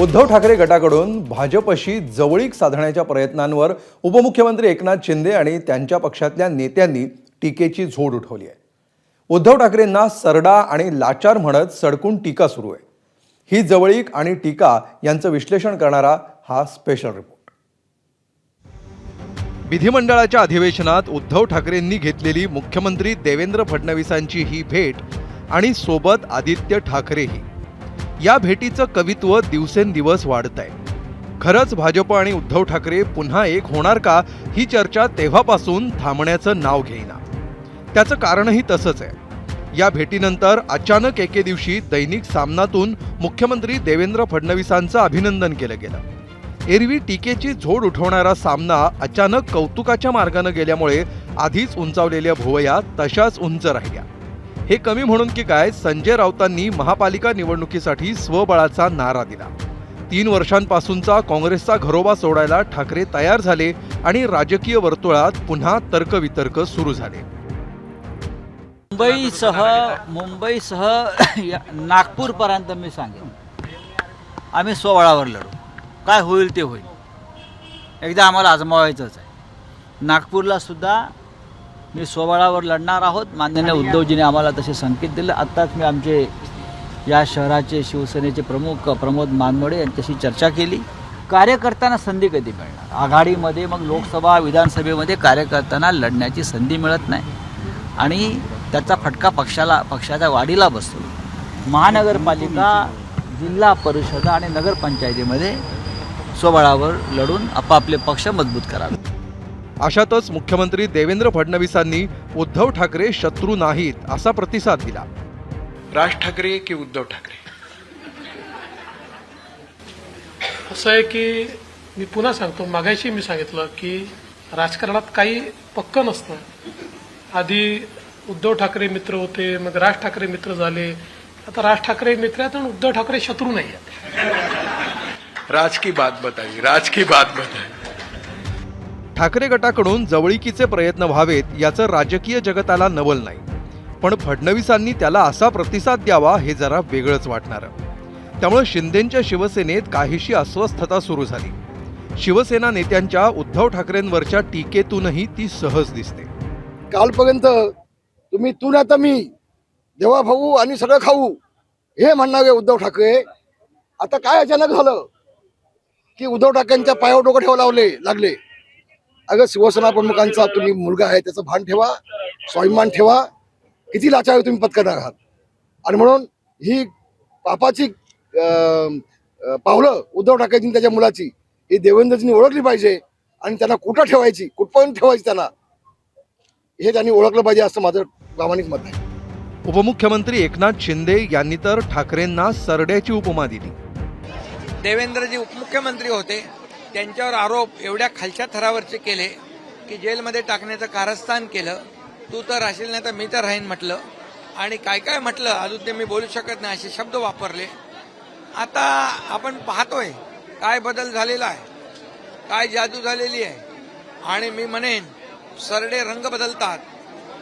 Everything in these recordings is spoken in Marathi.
उद्धव ठाकरे गटाकडून भाजपशी जवळीक साधण्याच्या प्रयत्नांवर उपमुख्यमंत्री एकनाथ शिंदे आणि त्यांच्या पक्षातल्या नेत्यांनी टीकेची झोड उठवली आहे। उद्धव ठाकरेंना सरडा आणि लाचार म्हणत सडकून टीका सुरू आहे। ही जवळीक आणि टीका यांचं विश्लेषण करणारा हा स्पेशल रिपोर्ट। विधिमंडळाच्या अधिवेशनात उद्धव ठाकरेंनी घेतलेली मुख्यमंत्री देवेंद्र फडणवीसांची ही भेट आणि सोबत आदित्य ठाकरेही, या भेटीचं कवित्व दिवसेंदिवस वाढत आहे। खरंच भाजप आणि उद्धव ठाकरे पुन्हा एक होणार का, ही चर्चा तेव्हापासून थांबण्याचं नाव घेईना। त्याचं कारणही तसंच आहे। या भेटीनंतर अचानक एके दिवशी दैनिक सामनातून मुख्यमंत्री देवेंद्र फडणवीसांचं अभिनंदन केलं गेलं। एरवी टीकेची झोड उठवणारा सामना अचानक कौतुकाच्या मार्गाने गेल्यामुळे आधीच उंचावलेल्या भुवया तशाच उंच राहिल्या। हे कमी म्हणून की काय, संजय राऊतांनी महापालिका निवडणुकीसाठी स्वबळाचा नारा दिला। 3 वर्षांपासूनचा काँग्रेसचा घरोबा सोडायला ठाकरे तयार झाले आणि राजकीय वर्तुळात पुन्हा तर्कवितर्क सुरू झाले। मुंबईसह नागपूरपर्यंत मी सांगेन, आम्ही स्वबळावर लढू, काय होईल ते होईल, एकदा आम्हाला आजमावायचंच आहे। नागपूरला सुद्धा मी स्वबळावर लढणार आहोत। माननीय उद्धवजीने आम्हाला तसे संकेत दिले। आत्ताच मी आमचे या शहराचे शिवसेनेचे प्रमुख प्रमोद मानमोडे यांच्याशी चर्चा केली। कार्यकर्त्यांना संधी कधी मिळणार? आघाडीमध्ये मग लोकसभा विधानसभेमध्ये कार्यकर्त्यांना लढण्याची संधी मिळत नाही आणि त्याचा फटका पक्षाच्या वाढीला बसतो। महानगरपालिका, जिल्हा परिषद आणि नगरपंचायतीमध्ये स्वबळावर लढून आपापले पक्ष मजबूत करावे। अशातच मुख्यमंत्री देवेंद्र फडणवीसांनी उद्धव ठाकरे शत्रू नाहीत असा प्रतिसाद दिला। राज ठाकरे की उद्धव ठाकरे? असं आहे की मी पुन्हा सांगतो, मागाशी मी सांगितलं की राजकारणात काही पक्क नसतं। आधी उद्धव ठाकरे मित्र होते, मग राज ठाकरे मित्र झाले, आता राज ठाकरे मित्र आहेत आणि उद्धव ठाकरे शत्रू नाही आहेत। राज की बात बताइए, राज की बात बताइए। ठाकरे गटाकडून जवळीकीचे प्रयत्न व्हावेत याचं राजकीय जगताला नवल नाही, पण फडणवीसांनी त्याला असा प्रतिसाद द्यावा हे जरा वेगळंच वाटणारं। त्यामुळे शिंदेंच्या शिवसेनेत काहीशी अस्वस्थता सुरू झाली। शिवसेना नेत्यांच्या उद्धव ठाकरेंवरच्या टीकेतूनही ती सहज दिसते। कालपर्यंत तुम्ही तू ना तर मी, देवा भाऊ आणि सगळं खाऊ हे म्हणणारे उद्धव ठाकरे आता काय अचानक झालं की उद्धव ठाकरेंच्या पायावर डोकं ठेवायला लागले। अगं शिवसेना प्रमुखांचा तुम्ही मुलगा आहे, त्याचं भान ठेवा, स्वाभिमान ठेवा, किती लाचार तुम्ही पत्करणार आहात। आणि म्हणून ही पापाची पावलं उद्धव ठाकरेंनी त्याच्या मुलाची ही देवेंद्रजींनी ओळखली पाहिजे आणि त्यांना कुठं ठेवायची, कुठपर्यंत ठेवायची त्यांना, हे त्यांनी ओळखलं पाहिजे असं माझं प्रामाणिक मत आहे। उपमुख्यमंत्री एकनाथ शिंदे यांनी तर ठाकरेंना सरड्याची उपमा दिली। देवेंद्रजी उपमुख्यमंत्री होते, त्यांच्यावर आरोप एवढ्या खालच्या थरावरचे केले की जेलमध्ये टाकण्याचं कारस्थान केलं। तू तर राहशील नाही तर मी तर राहीन म्हटलं, आणि काय काय म्हटलं अजून ते मी बोलू शकत नाही असे शब्द वापरले। आता आपण पाहतोय काय बदल झालेला आहे, काय जादू झालेली आहे। आणि मी म्हणेन सरडे रंग बदलतात,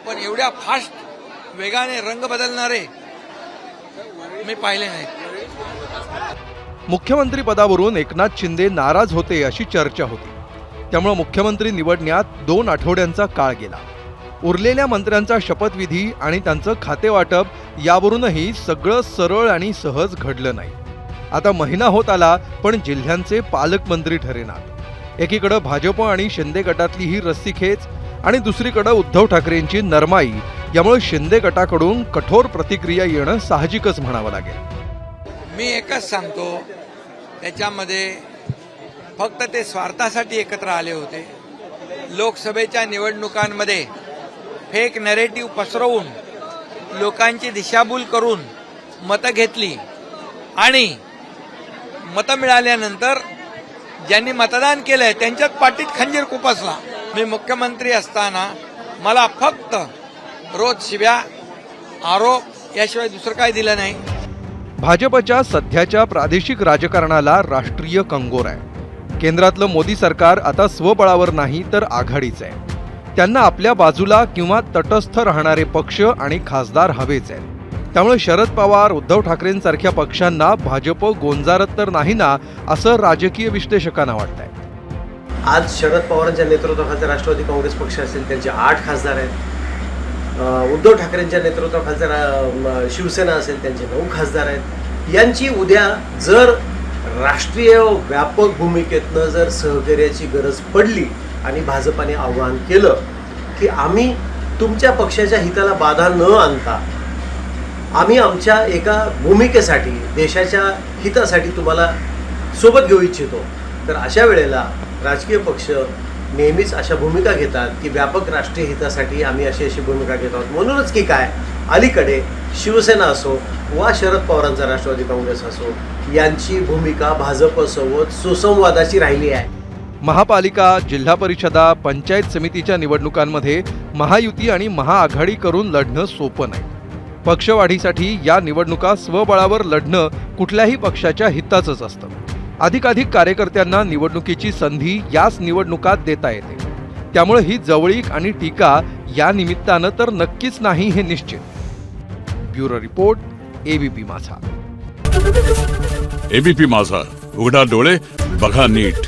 पण एवढ्या फास्ट वेगाने रंग बदलणारे मी पाहिले नाही। मुख्यमंत्री पदावरून एकनाथ शिंदे नाराज होते अशी चर्चा होती। त्यामुळे मुख्यमंत्री निवडण्यात 2 आठवड्यांचा काळ गेला। उरलेल्या मंत्र्यांचा शपथविधी आणि त्यांचं खातेवाटप यावरूनही सगळं सरळ आणि सहज घडलं नाही। आता महिना होत आला पण जिल्ह्यांचे पालकमंत्री ठरेनात। एकीकडे भाजप आणि शिंदे गटातली ही रस्सीखेच आणि दुसरीकडे उद्धव ठाकरेंची नरमाई, यामुळे शिंदे गटाकडून कठोर प्रतिक्रिया येणं साहजिकच म्हणावं लागेल। मी एकच सांगतो, त्याच्यामध्ये फक्त ते स्वार्थासाठी एकत्र आले होते। लोकसभेच्या निवडणुकांमध्ये फेक नरेटिव्ह पसरवून लोकांची दिशाभूल करून मतं घेतली आणि मतं मिळाल्यानंतर ज्यांनी मतदान केलंय त्यांच्यात पाठीत खंजीर खुपसला। मी मुख्यमंत्री असताना मला फक्त रोज शिव्या, आरोप याशिवाय दुसरं काय दिलं नाही। भाजपच्या सध्याच्या प्रादेशिक राजकारणाला राष्ट्रीय कंगोर आहे। केंद्रातलं मोदी सरकार आता स्वबळावर नाही तर आघाडीचं आहे। त्यांना आपल्या बाजूला किंवा तटस्थ राहणारे पक्ष आणि खासदार हवेच आहेत। त्यामुळे शरद पवार उद्धव ठाकरेंसारख्या पक्षांना भाजप गोंजारत तर नाही ना, असं राजकीय विश्लेषकांना वाटतंय. आज शरद पवारांच्या नेतृत्वाखालचा राष्ट्रवादी काँग्रेस पक्ष असेल त्यांचे 8 खासदार आहेत. उद्धव ठाकरेंच्या नेतृत्वाखालचा शिवसेना असेल त्यांचे 9 खासदार आहेत. यांची उद्या जर राष्ट्रीय व्यापक भूमिकेतनं जर सहकार्याची गरज पडली आणि भाजपाने आवाहन केलं की आम्ही तुमच्या पक्षाच्या हिताला बाधा न आणता आम्ही आमच्या एका भूमिकेसाठी देशाच्या हितासाठी तुम्हाला सोबत घेऊ इच्छितो, तर अशा वेळेला राजकीय पक्ष नेहमीच अशा भूमिका घेतात की व्यापक राष्ट्रीय हितासाठी आम्ही अशी भूमिका घेत आहोत. म्हणूनच की काय, अलीकडे शिवसेना असो वा शरद पवारांचा राष्ट्रवादी काँग्रेस असो यांची भूमिका भाजपसोबत सुसंवादाची राहिली आहे. महापालिका, जिल्हा परिषदा, पंचायत समितीच्या निवडणुकांमध्ये महायुती आणि महाआघाडी करून लढणं सोपं नाही. पक्षवाढीसाठी या निवडणुका स्वबळावर लढणं कुठल्याही पक्षाच्या हिताचंच असतं. अधिकाधिक कार्यकर्त्यांना निवडणुकीची संधी याच निवडणुकात देता येते. त्यामुळे ही जवळीक आणि टीका या निमित्तानं तर नक्कीच नाही हे निश्चित. ब्युरो रिपोर्ट, एबीपी माझा. एबीपी माझा, उघडा डोळे बघा नीट.